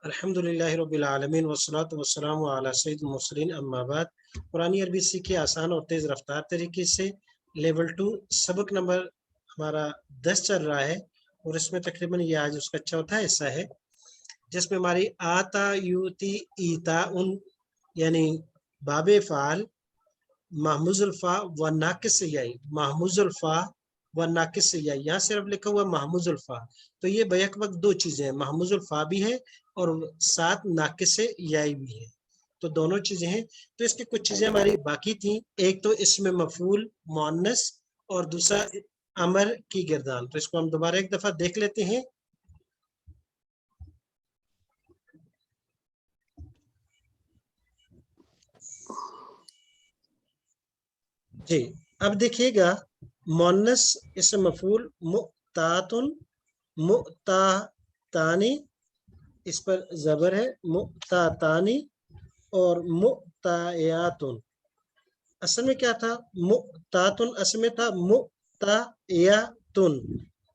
अल्हम्दुलिल्लाहि रब्बिल आलमीन वस्सलातु वस्सलामु अला सय्यिदिल मुरसलीन अम्मा बाद। कुरानी अरबी सीखे आसान और तेज़ रफ्तार तरीके से। लेवल 2 सबक नंबर हमारा 10 चल रहा है और इसमें तकरीबन ये आज उसका चौथा हिस्सा है, जिसमें हमारी आता यूती ईता उन यानी बाबे फ़ाल महमूजुल फ़ा व नाकिस याई, महमूजुल फ़ा व नाकिस याई। यहाँ सिर्फ लिखा हुआ महमूजुल फ़ा, तो ये बैक वक्त दो चीजें हैं, महमूजुल फ़ा भी है और साथ नाकिस याई भी है, तो दोनों चीजें हैं। तो इसकी कुछ चीजें हमारी बाकी थी, एक तो इसमें मफूल मुअन्नस और दूसरा अमर की गिरदान। तो इसको हम दोबारा एक दफा देख लेते हैं। जी, अब देखिएगा मुअन्नस इसम मफूल मुतातुन मुतातानी, इस पर जबर है मुतातानी और मुतायातुन। असल में क्या था, मुतातुन असल में था मुतायातुन।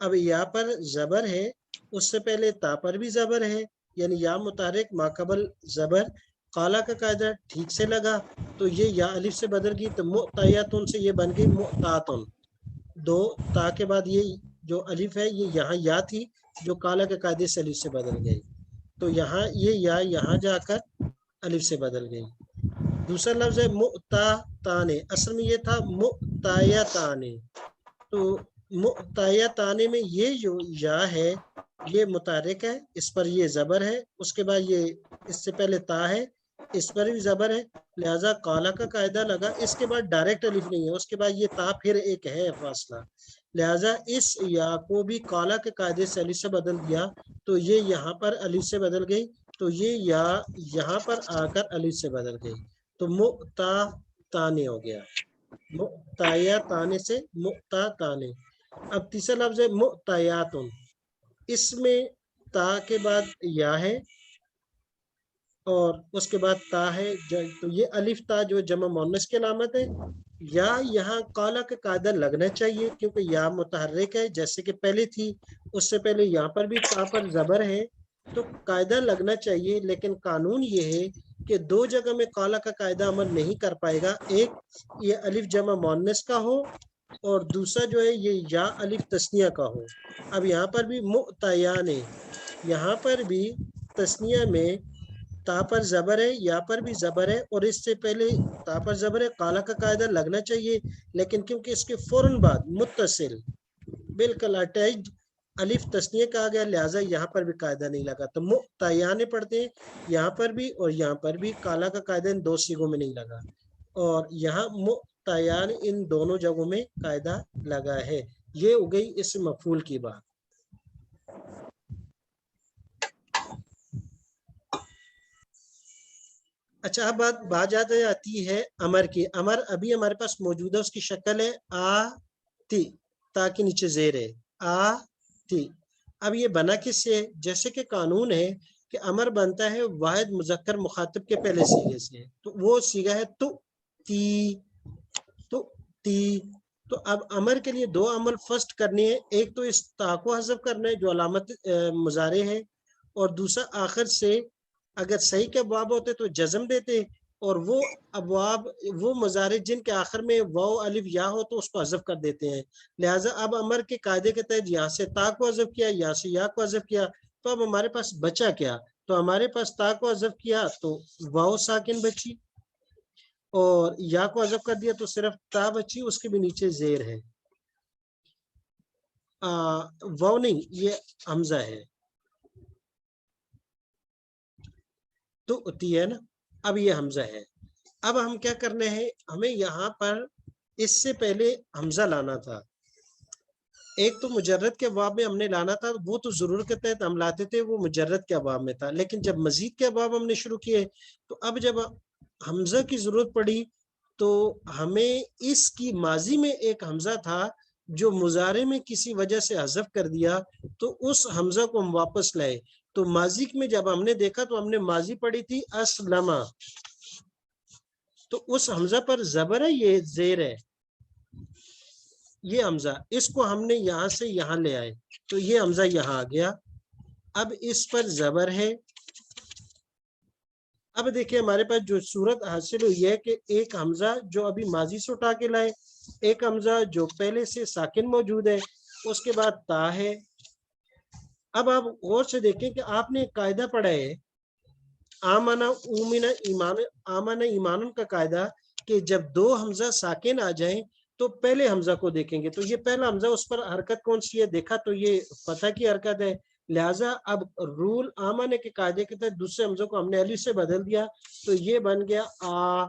अब या पर जबर है, उससे पहले ता पर भी जबर है, यानी या मुतारिक माकबल जबर। काला का कायदा ठीक से लगा तो ये या अलिफ से बदल गई, तो मुतायातुन से ये बन गई मुतातुन। दो ता के बाद ये जो अलिफ है ये यहाँ या थी जो काला के कायदे से अलिफ से बदल गई, तो यहाँ ये या यहाँ जाकर अलिफ से बदल गई। दूसरा लफ्ज है मुताताने, असल में ये था मुतायाताने। तो मुतायाताने में ये जो या है ये मुतारिक है, इस पर ये जबर है, उसके बाद ये इससे पहले ता है, इस पर भी जबर है, लिहाजा काला का कायदा लगा। इसके बाद डायरेक्ट अलिफ नहीं है, उसके बाद ये ता फिर एक है फासला, लिहाजा इस या को भी काला के कायदे से अलिफ से बदल दिया, तो ये यहाँ पर अलिफ से बदल गई, तो ये या यहाँ पर आकर अलिफ से बदल गई, तो मुता ताने हो गया, मुताया ताने से मुता ताने। अब तीसरा लफ्ज है मुतायातुन, इसमें ता के बाद या है और उसके बाद ता है, तो ये अलिफ ता जो जमा मुअन्नस की अलामत है। या यहाँ काला का कायदा लगना चाहिए क्योंकि या मुतहर्रिक है जैसे कि पहले थी, उससे पहले यहाँ पर भी ता पर जबर है, तो कायदा लगना चाहिए। लेकिन कानून ये है कि दो जगह में काला का कायदा अमल नहीं कर पाएगा, एक ये अलिफ जमा मुअन्नस का हो और दूसरा जो है ये या अलिफ तस्निया का हो। अब यहाँ पर भी मुतायाने, यहाँ पर भी तस्निया में ता पर जबर है, या पर भी जबर है और इससे पहले ता पर जबर है, काला का कायदा लगना चाहिए, लेकिन क्योंकि इसके फौरन बाद मुत्तसिल बिल्कुल अटैच्ड अलिफ तस्निया का आ गया, लिहाजा यहाँ पर भी कायदा नहीं लगा। तो मुतायाने पढ़ते हैं यहाँ पर भी और यहाँ पर भी, काला का कायदा इन दो सीगों में नहीं लगा, और यहाँ मुतायान इन दोनों जगहों में कायदा लगा है। ये हो गई इस मफूल की बात। अच्छा, अब बात आती है अमर की। अमर अभी हमारे पास मौजूद है, उसकी शक्ल है आ ती, ता के नीचे जेर है आ ती। अब ये बना किससे, जैसे कि कानून है कि अमर बनता है वाहिद मुजक्कर मुखातिब के पहले सीगे से, तो वो सीगा है तु ती, तु ती। तो अब अमर के लिए दो अमल फर्स्ट करने हैं, एक तो इस ता को हज़फ करना है जो अलामत मुजारे है, और दूसरा आखिर से अगर सही के अबवाब होते तो जज़म देते, और वो अबवाब वो मुजारे जिनके आखिर में वाव अलिफ या हो तो उसको हज़फ कर देते हैं। लिहाजा अब अमर के कायदे के तहत यहाँ से ता को हज़फ किया, यहाँ से या को हज़फ किया, तो अब हमारे पास बचा क्या, तो हमारे पास ता को हज़फ किया तो वाव साकिन बची, और या को हज़फ कर दिया तो सिर्फ ता बची, उसके भी नीचे जेर है। वाव नहीं, ये हमजा है, तो होती है ना, अब ये हमजा है। अब हम क्या करने हैं, हमें यहाँ पर इससे पहले हमजा लाना था। एक तो मुजर्रद के अबाब में हमने लाना था, वो तो जरूरत के तहत हम लाते थे, वो मुजर्रद के अबाब में था, लेकिन जब मजीद के अबाब हमने शुरू किए तो अब जब हमजा की जरूरत पड़ी तो हमें इसकी माजी में एक हमजा था जो मुजारे में किसी वजह से हज़फ कर दिया, तो उस हमजा को हम वापस लाए। तो माजी में जब हमने देखा तो हमने माजी पढ़ी थी असलमा, तो उस हमजा पर जबर है, ये जेर है, ये हमजा, इसको हमने यहाँ से यहाँ ले आए तो ये हमजा यहाँ आ गया। अब इस पर जबर है, اب دیکھیں ہمارے پاس جو صورت حاصل ہوئی ہے کہ ایک حمزہ جو ابھی ماضی سے اٹھا کے لائے، ایک حمزہ جو پہلے سے ساکن موجود ہے، اس کے بعد تا ہے۔ اب آپ غور سے دیکھیں کہ آپ نے ایک قاعدہ پڑھا ہے آمنا اومنا ایمان، آمنا ایمان کا قاعدہ کہ جب دو حمزہ ساکن آ جائیں تو پہلے حمزہ کو دیکھیں گے، تو یہ پہلا حمزہ اس پر حرکت کون سی ہے دیکھا تو یہ فتح کی حرکت ہے، لہٰذا اب رول آمنے کے قاعدے کے تحت دوسرے حمزوں کو ہم نے الف سے بدل دیا تو یہ بن گیا آ،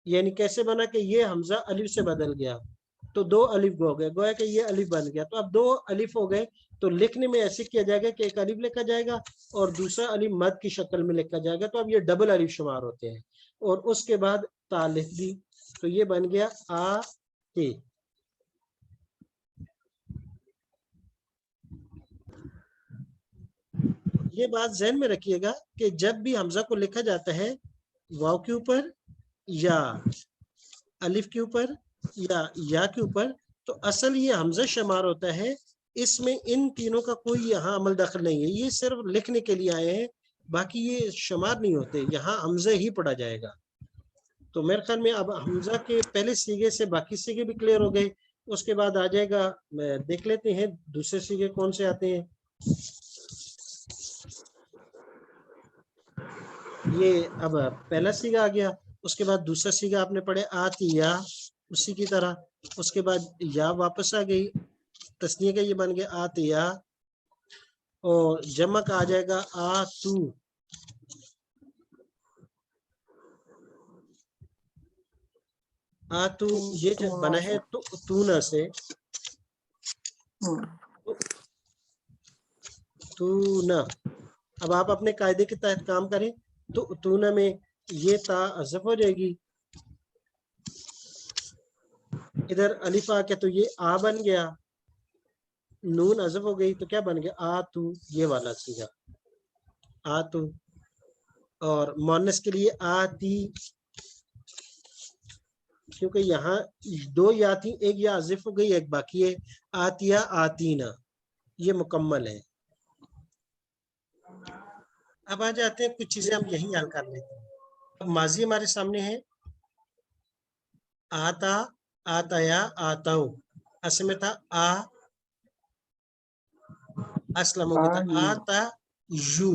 یعنی کیسے بنا کہ یہ حمزہ الف سے بدل گیا تو دو الف ہو گئے، گویا کہ یہ الف بن گیا، تو اب دو الف ہو گئے تو لکھنے میں ایسے کیا جائے گا کہ ایک الف لکھا جائے گا اور دوسرا الف مد کی شکل میں لکھا جائے گا، تو اب یہ ڈبل الف شمار ہوتے ہیں، اور اس کے بعد تا لکھ دی تو یہ بن گیا آ تی۔ یہ بات ذہن میں رکھیے گا کہ جب بھی حمزہ کو لکھا جاتا ہے واو کے اوپر یا الف کے اوپر یا کے اوپر تو اصل یہ حمزہ شمار ہوتا ہے، اس میں ان تینوں کا کوئی یہاں عمل دخل نہیں ہے، یہ صرف لکھنے کے لیے آئے ہیں، باقی یہ شمار نہیں ہوتے، یہاں حمزہ ہی پڑھا جائے گا۔ تو میرے خیال میں اب حمزہ کے پہلے سیگے سے باقی سیگے بھی کلیئر ہو گئے، اس کے بعد آ جائے گا دیکھ لیتے ہیں دوسرے سیگے کون سے آتے ہیں۔ یہ اب پہلا سیگا آ گیا، اس کے بعد دوسرا سیگا آپ نے پڑھے آتی یا، اسی کی طرح اس کے بعد یا واپس آ گئی، تسنیہ کا یہ بن گیا آتی یا، اور جمع کا آ جائے گا آتو، آتو یہ جو بنا ہے تونا سے، تونا، اب آپ اپنے قاعدے کے تحت کام کریں تو تونا میں یہ تا حذف ہو جائے گی، ادھر الف آ کے تو یہ آ بن گیا، نون حذف ہو گئی تو کیا بن گیا آتو، یہ والا سیگا آتو، اور مونس کے لیے آتی، کیونکہ یہاں دو یا تھی، ایک یا حذف ہو گئی ایک باقی ہے، آتیا آتینا، یہ مکمل ہے۔ اب آ جاتے ہیں کچھ چیزیں ہم یہیں حل کر لیتے ہیں۔ اب ماضی ہمارے سامنے ہے آتا، آتایا، آتاؤ، اصل میں تھا آ، اسلم ہو گیا تھا آتا یو،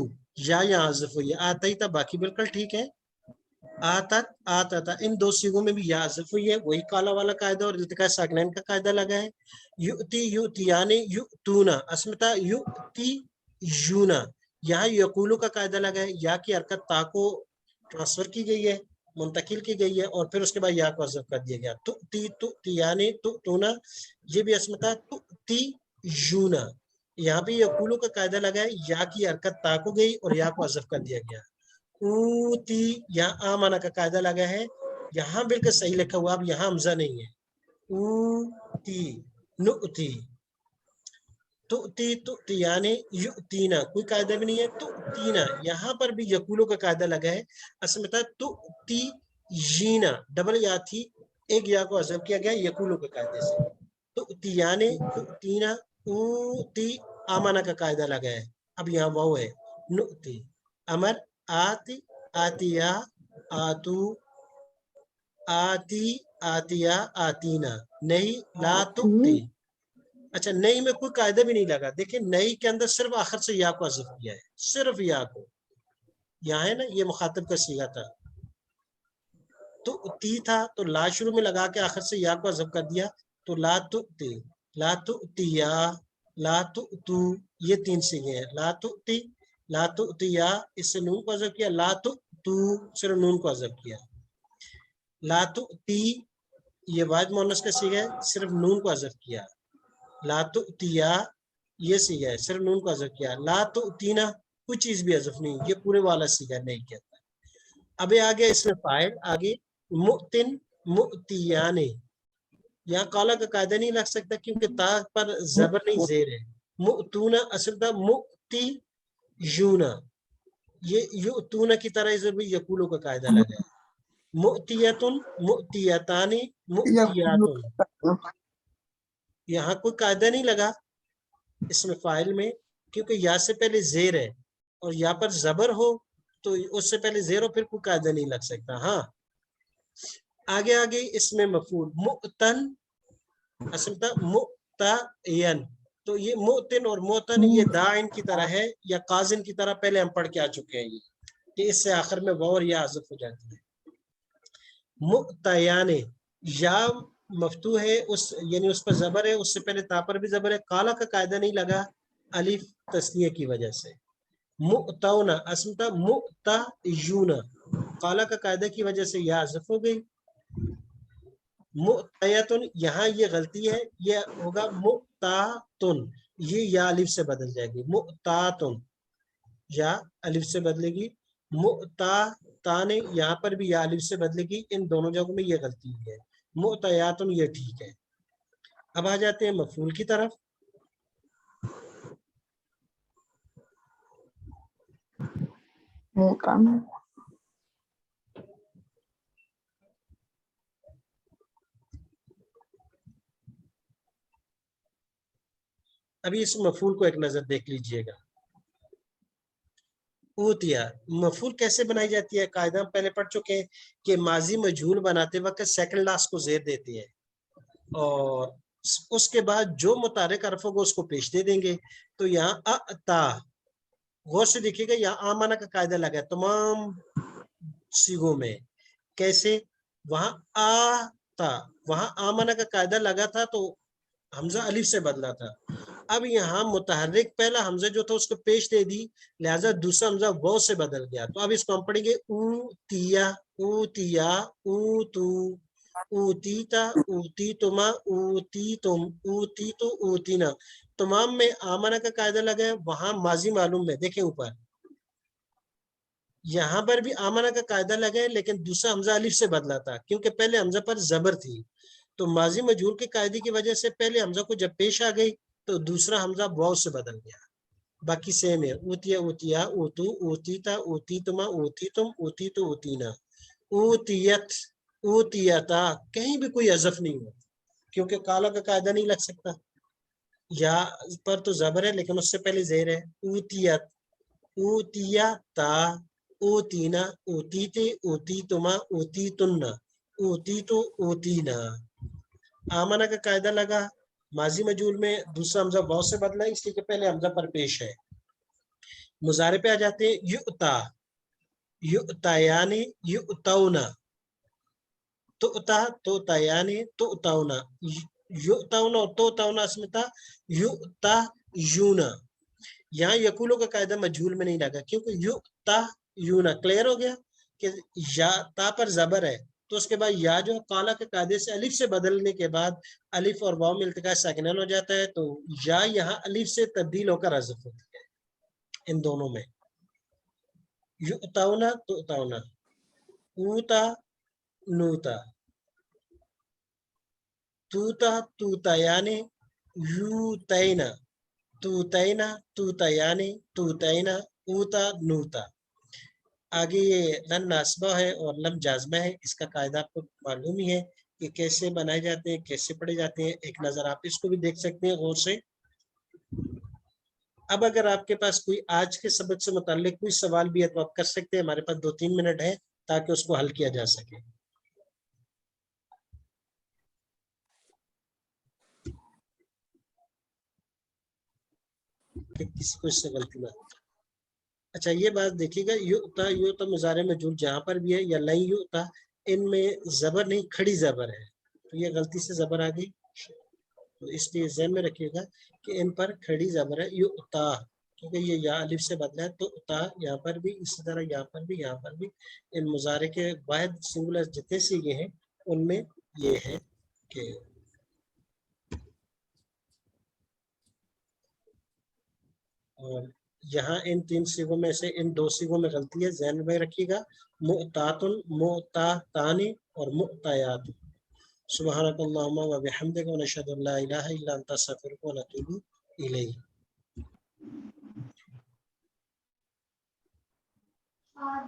یا یہاں حذف ہوئی ہے، آتا ہی تھا، باقی بالکل ٹھیک ہے، آتا آتا تھا، ان دو سیگوں میں بھی یا حذف ہوئی ہے، وہی کالا والا قاعدہ اور التقاء ساکنین کا قاعدہ لگا ہے، یؤتی یؤتیانی یؤتونا، اصل میں تھا یؤتی یونا، یہاں یقولو کا قاعدہ لگا ہے، یا کی حرکت تا کو ٹرانسفر کی گئی ہے، منتقل کی گئی ہے، اور پھر اس کے بعد یا کو حذف کر دیا گیا، تؤتیانی تؤتونا، یہ بھی اصل میں تھا تؤتی یونا، یہاں بھی یقولو کا قاعدہ لگا ہے، یا کی حرکت تا کو گئی اور یا کو حذف کر دیا گیا، اوتی یہاں آمانا کا قاعدہ لگا ہے، یہاں بالکل صحیح لکھا ہوا، اب یہاں حمزہ نہیں ہے، اوتی نؤتی، تؤتی تؤتیانی یؤتینا، کوئی قاعدہ بھی نہیں ہے، تؤتینا، یہاں پر بھی یقولو کا قاعدہ لگا ہے، اصل میں تھا تؤتی یینا، ڈبل یا تھی، ایک یا کو حذف کیا گیا یقولو کے قاعدے سے، تؤتیانی تؤتینا، اوتی آمانا کا قاعدہ لگا ہے، اب یہاں واو ہے، نؤتی، امر آتی آتیا آتو آتی آتیا آتینا، نہیں لا تؤتی، اچھا نئی میں کوئی قاعدہ بھی نہیں لگا، دیکھیں نئی کے اندر صرف آخر سے یا کو حذف کیا ہے، صرف یا کو، یہاں ہے نا یہ مخاطب کا صیغہ تھا، تو تی تھا تو لا شروع میں لگا کے آخر سے یا کو حذف کر دیا، تو لا تؤتی، لا تؤتیا، لا تؤتو، یہ تین صیغے ہیں، لا تؤتی، لا تؤتیا، اس سے نون کو حذف کیا، لا تؤتو صرف نون کو حذف کیا، لا تؤتی یہ واحد مؤنث کا صیغہ ہے، صرف نون کو حذف کیا، لا تؤتیا یہ صیغہ ہے، صرف نون کو حذف کیا، لا تؤتینا کوئی چیز بھی حذف نہیں، یہ پورے والا صیغہ نہیں کہتا۔ اب آگے اس میں فاعل آگے مؤتن مؤتیانے، یہاں قالا کا قاعدہ نہیں لگ سکتا کیونکہ تا پر زبر نہیں زیر ہے، مؤتونا اصل تھا مؤتی یونا، یہ یؤتونا کی طرح ادھر بھی یقولو کا قاعدہ لگا ہے، مؤتیتن مؤتیتانی مؤتیاتن، یہاں کوئی قاعدہ نہیں لگا اس میں فاعل میں، کیونکہ یا سے پہلے زیر ہے اور یا پر زبر ہو تو उससे पहले ज़ेरो फिर कोई कायदा नहीं लग सकता। हाँ, आगे आगे इसमें मफूल मुअतन असलता मुअतयन, तो ये मुअतिन और मुअतन ये दाइन की तरह है या काजिन की तरह, पहले हम पढ़ के आ चुके हैं ये कि इससे आखिर में वाव और या हज़फ हो जाती है। मुअतयाने, या मफ्तू है उस यानी उस पर जबर है, उससे पहले ता पर भी जबर है, काला का कायदा नहीं लगा अलिफ तस्निया की वजह से। मुअतौना असलता मुअतयूना, काला का कायदा की वजह से या हज़फ हो गई। मुअतयतुन, यहाँ ये गलती है, ये होगा मुअतातुन, ये या अलिफ से बदल जाएगी। मुअतातुन या अलिफ से बदलेगी। मुअताताने, यहाँ पर भी या अलिफ से बदलेगी। इन दोनों जगहों में ये गलती हुई है। मुअतयातुन ये ठीक है। अब आ जाते हैं मफूल की तरफ। अभी इस मफूल को एक नजर देख लीजिएगा। ऊतिया, मफूल कैसे बनाई जाती है? कायदा हम पहले पढ़ चुके हैं कि माजी मजहूल बनाते वक्त सेकंड लास्ट को जेर देते हैं और उसके बाद जो मुतारिक हर्फ होगा उसको पेश दे देंगे। तो यहाँ अता, गौर से देखिएगा, यहाँ आमाना का कायदा लगा है तमाम सीगों में। कैसे? वहां आ था, वहां आमाना का कायदा लगा था तो हमजा अलिफ से बदला था। अब यहाँ मुतहर्रिक पहला हमजा जो था उसको पेश दे दी, लिहाजा दूसरा हमजा वो से बदल गया। तो अब इसको हम पढ़ेंगे ऊतिया, ऊतिया, ऊतू, ऊतीता, ऊतीतुमा, ऊतीतुम, ऊतीतु, ऊतीना। तमाम में आमना का कायदा लगा है, वहां माजी मालूम में देखें ऊपर, यहाँ पर भी आमना का कायदा लगा है लेकिन दूसरा हमजा अलिफ से बदला था क्योंकि पहले हमजा पर जबर थी। तो माजी मजहूल के कायदे की वजह से पहले हमजा को जब पेश आ गई तो दूसरा हमजा वाव से बदल गया। बाकी सेम है, ऊतिया, ऊतिया, ऊतू, ऊतीता, ऊतीतुमा, ऊतीतुम, ऊतीतु, ऊतीना, ऊतियत, ऊतियता। कहीं भी कोई अज़फ नहीं हो क्योंकि काला का कायदा नहीं लग सकता। या पर तो जबर है लेकिन उससे पहले जेर है। ऊतियत, ऊतियता, ऊतीना, ऊतीते, ऊतीतुमा, ऊतीतुन्ना, ऊतीतु, ऊतीना। आमना का कायदा लगा माजी मजहूल में, दूसरा हमजा वाव से बदला इसलिए कि पहले हमजा पर पेश है। मुजारे पे आ जाते हैं। युता, युतायानी, युतौना, तुता, तुतायानी, तुतौना, युतौना और तुतौना इसमें था युता यूना। यहाँ यकूलों का कायदा मजहूल में नहीं लगा क्योंकि युता यूना। क्लियर हो गया कि या ता पर जबर है तो उसके बाद या जो काला के कायदे से अलिफ से बदलने के बाद अलिफ और वाव में इल्तिका साकिनन हो जाता है तो या यहाँ अलिफ से तब्दील होकर हज़फ होती है इन दोनों में। युताउना, तुताउना, ऊता, नूता, तूता, तूतायाने, यूतैना, तूतैना, तूतयाने, तूतैना, ऊता, नूता। आगे ये लन नासबा है और लम जाज़मा है। इसका कायदा आपको मालूम ही है कि कैसे बनाए जाते हैं, कैसे पढ़े जाते हैं। एक नज़र आप इसको भी देख सकते हैं गौर से। अब अगर आपके पास कोई आज के सबक से मुताल्लिक कोई सवाल भी है तो आप कर सकते हैं। हमारे पास 2-3 मिनट है ताकि उसको हल किया जा सके। कि किसी को इससे गलती ना। अच्छा ये बात देखिएगा, यू तो मुजारे में जुड़ जहाँ पर भी है या लई युता, इनमें जबर नहीं खड़ी जबर है तो ये गलती से जबर आ गई। तो इसलिए ज़हन में रखिएगा कि इन पर खड़ी जबर है युता क्योंकि ये या अलिफ से बदला है। तो उता यहाँ पर भी इसी तरह, यहाँ पर भी, यहाँ पर भी। इन मुजारे के वाहिद सिंगुलर जितने सीगे हैं उनमें ये है कि और यहाँ इन 3 सीगों में से इन 2 सीगों में गलती है, ज़हन में रखिएगा। मुअतातुन, मुअतातानी और मुअतायात। सुब्हानकल्लाहुम्मा व बिहम्दिका व नशहदु अल्ला इलाहा इल्ला अंता अस्तगफिरुका व अतूबु इलैक।